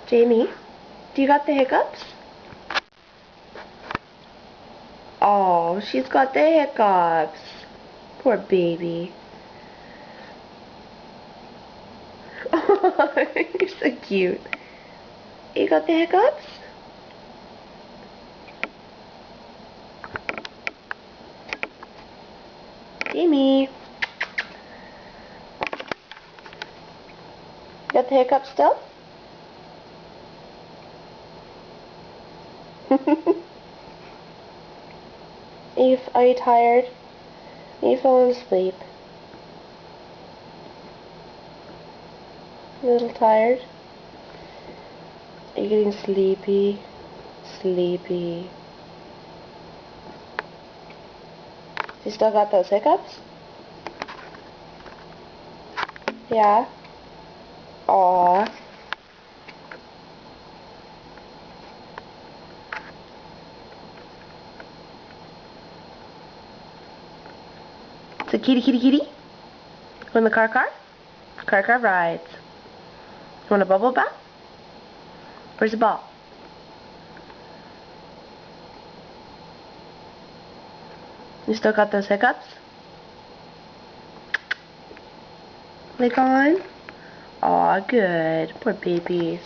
Jamie, do you got the hiccups? Oh, she's got the hiccups. Poor baby. Oh, you're so cute. You got the hiccups? Jamie. Got the hiccups still? Are you tired? Are you falling asleep? A little tired? Are you getting sleepy? Sleepy. You still got those hiccups? Yeah. Aww. So kitty, kitty, kitty. Want the car? Car rides. You want a bubble bath? Where's the ball? You still got those hiccups? They gone? Aw, good. Poor babies.